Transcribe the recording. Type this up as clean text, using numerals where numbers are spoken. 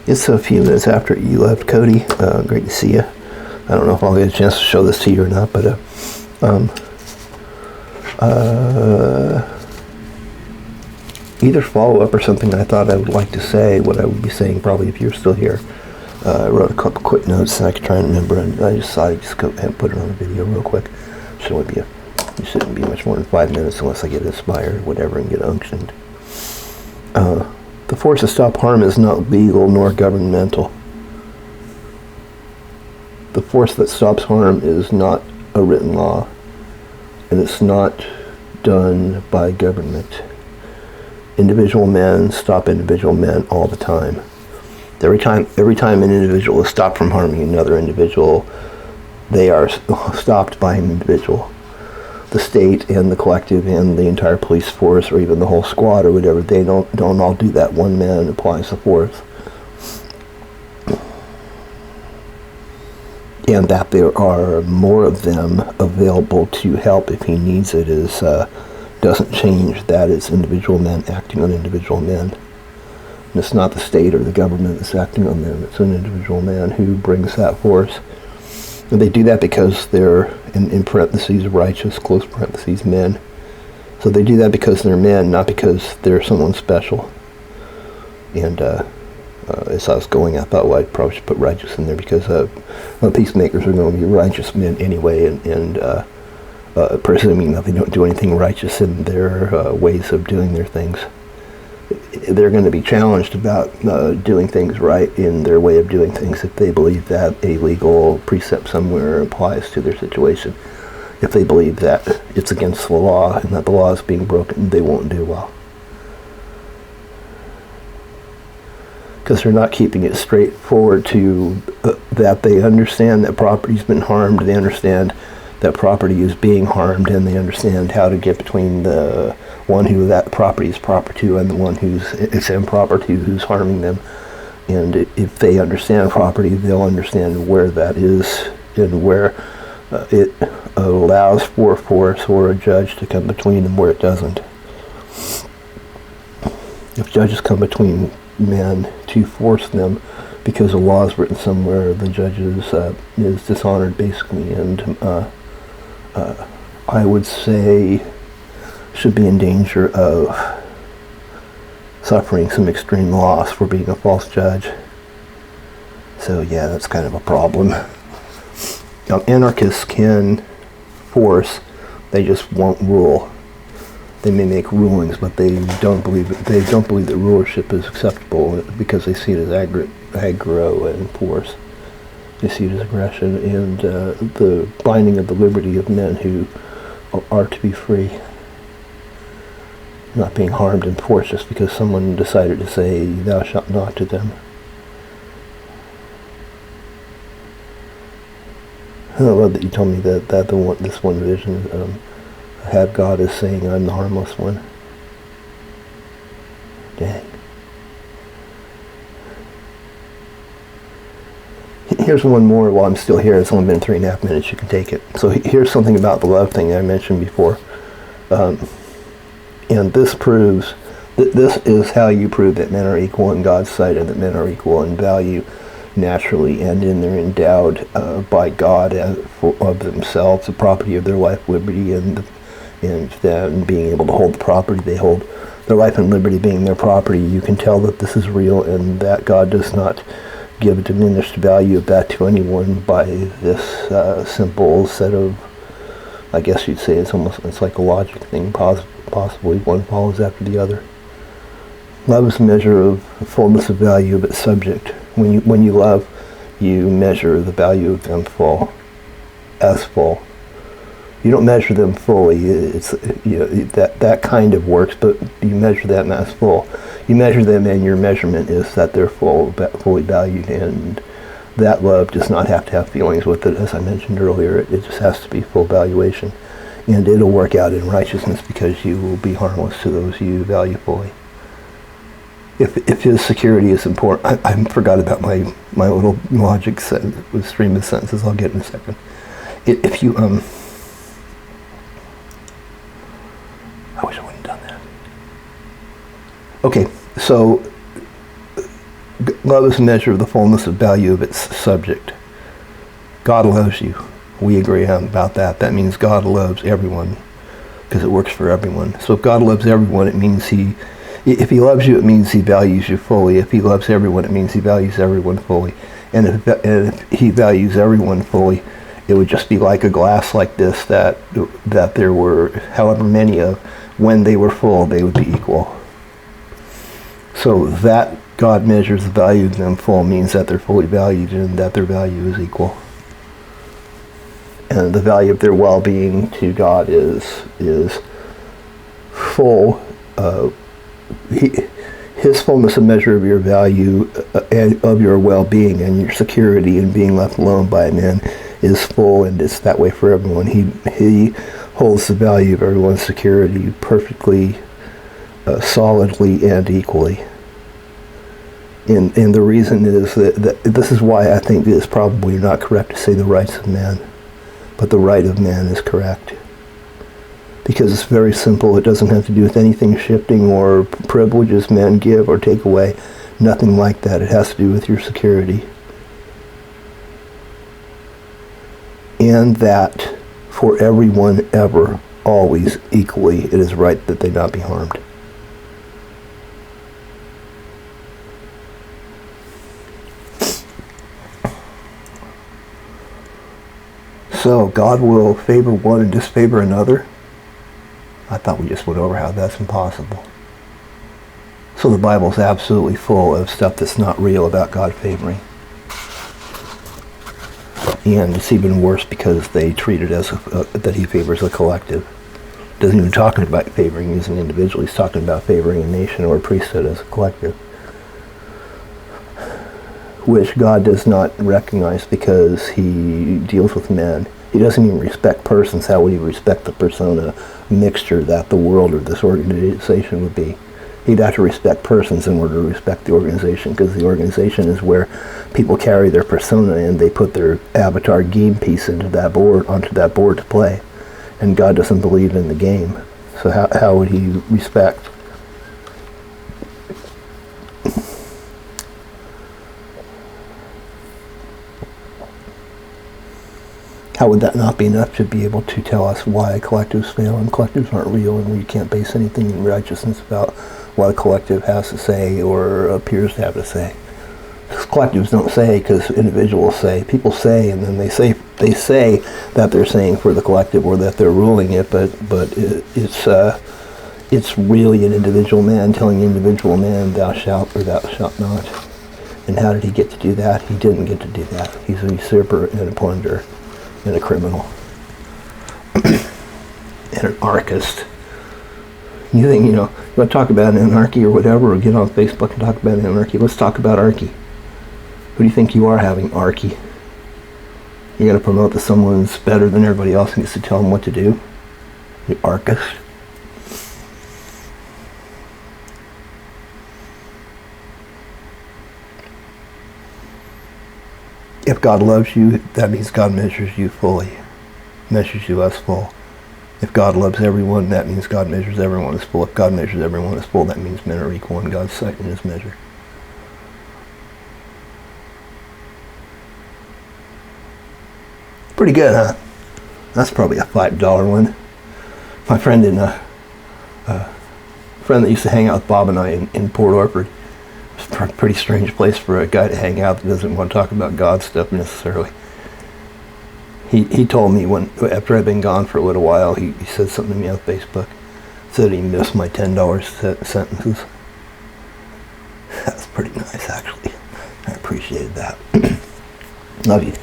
It's a few minutes after you left, Cody. Great to see you. I don't know if I'll get a chance to show this to you or not, but either follow-up or something I thought I would like to say, what I would be saying probably if you're still here. I wrote a couple quick notes and I could try and remember, and I just thought I'd just go ahead and put it on the video real quick. It shouldn't be much more than 5 minutes unless I get inspired or whatever and get unctioned. The force to stop harm is not legal nor governmental. The force that stops harm is not a written law, and it's not done by government. Individual men stop individual men all the time. Every time an individual is stopped from harming another individual, they are stopped by an individual. The state and the collective and the entire police force, or even the whole squad or whatever, they don't all do that. One man applies the force. And that there are more of them available to help if he needs it doesn't change. That is individual men acting on individual men. And it's not the state or the government that's acting on them. It's an individual man who brings that force. And they do that because they're, in parentheses, righteous, close parentheses, men. So they do that because they're men, not because they're someone special. And as I was going, I thought, well, I probably should put righteous in there because peacemakers are going to be righteous men anyway, and presuming that they don't do anything righteous in their ways of doing their things. They're going to be challenged about doing things right in their way of doing things if they believe that a legal precept somewhere applies to their situation. If they believe that it's against the law and that the law is being broken, they won't do well. Because they're not keeping it straightforward to that they understand that property's been harmed, they understand that property is being harmed, and they understand how to get between the one who that property is proper to and the one who's it's improper to, who's harming them. And if they understand property, they'll understand where that is and where it allows for force or a judge to come between and where it doesn't. If judges come between men to force them because a law is written somewhere, the judge is dishonored basically, and I would say should be in danger of suffering some extreme loss for being a false judge. So yeah, that's kind of a problem. Anarchists can force, they just won't rule. They may make rulings, but they don't believe that rulership is acceptable because they see it as aggro and force. They see it as aggression and the binding of the liberty of men who are to be free, not being harmed and forced just because someone decided to say "thou shalt not" to them. I love that you told me that this one vision had God as saying, "I'm the harmless one." Dang. Here's one more while I'm still here. It's only been 3.5 minutes. You can take it. So here's something about the love thing I mentioned before. And this proves, this is how you prove that men are equal in God's sight and that men are equal in value naturally and in they're endowed by God of themselves, the property of their life, liberty, and then being able to hold the property they hold, their life and liberty being their property. You can tell that this is real and that God does not give a diminished value of that to anyone by this simple set of, I guess you'd say it's like a logic thing, possibly one follows after the other. Love is a measure of fullness of value of its subject. When you love, you measure the value of them as full. You don't measure them fully. It's that kind of works, but you measure them as full. You measure them, and your measurement is that they're fully valued, and that love does not have to have feelings with it, as I mentioned earlier. It just has to be full valuation, and it'll work out in righteousness because you will be harmless to those you value fully. If his security is important, I forgot about my little logic stream of sentences. I'll get in a second. If you I wish I wouldn't have done that. Okay, so Love is a measure of the fullness of value of its subject. God loves you. We agree about that. That means God loves everyone because it works for everyone. So if God loves everyone, it means if he loves you, it means he values you fully. If he loves everyone, it means he values everyone fully. And if he values everyone fully, it would just be like a glass like this that there were however many of. When they were full, they would be equal. So that God measures the value of them full means that they're fully valued and that their value is equal. And the value of their well-being to God is full. His fullness of measure of your value and of your well-being and your security and being left alone by man is full, and it's that way for everyone. He holds the value of everyone's security perfectly, solidly, and equally. And the reason is that this is why I think it's probably not correct to say the rights of man, but the right of man is correct. Because it's very simple. It doesn't have to do with anything shifting or privileges men give or take away. Nothing like that. It has to do with your security. And that for everyone ever, always, equally, it is right that they not be harmed. So God will favor one and disfavor another. I thought we just went over how that's impossible. So the Bible's absolutely full of stuff that's not real about God favoring. And it's even worse because they treat it as that he favors a collective. Doesn't even talk about favoring you as an individual. He's talking about favoring a nation or a priesthood as a collective, which God does not recognize because he deals with men. He doesn't even respect persons. How would he respect the persona mixture that the world or this organization would be? He'd have to respect persons in order to respect the organization, because the organization is where people carry their persona and they put their avatar game piece onto that board to play. And God doesn't believe in the game. So how would he respect? How would that not be enough to be able to tell us why collectives fail and collectives aren't real, and we can't base anything in righteousness about what a collective has to say or appears to have to say? Because collectives don't say, because individuals say. People say, and then they say that they're saying for the collective or that they're ruling it, but it's really an individual man telling an individual man, thou shalt or thou shalt not. And how did he get to do that? He didn't get to do that. He's a usurper and a plunderer and a criminal and an anarchist. You think, you want to talk about anarchy or whatever, or get on Facebook and talk about anarchy? Let's talk about archy. Who do you think you are having archy? You're going to promote that someone's better than everybody else and gets to tell them what to do? You anarchist. If God loves you, that means God measures you fully, measures you as full. If God loves everyone, that means God measures everyone as full. If God measures everyone as full, that means men are equal in God's sight in his measure. Pretty good, huh? That's probably a $5 one. My friend friend that used to hang out with Bob and I in Port Orford. It's a pretty strange place for a guy to hang out that doesn't want to talk about God stuff necessarily. He told me after I'd been gone for a little while, he said something to me on Facebook. Said he missed my $10 sentences. That's pretty nice, actually. I appreciated that. Love you.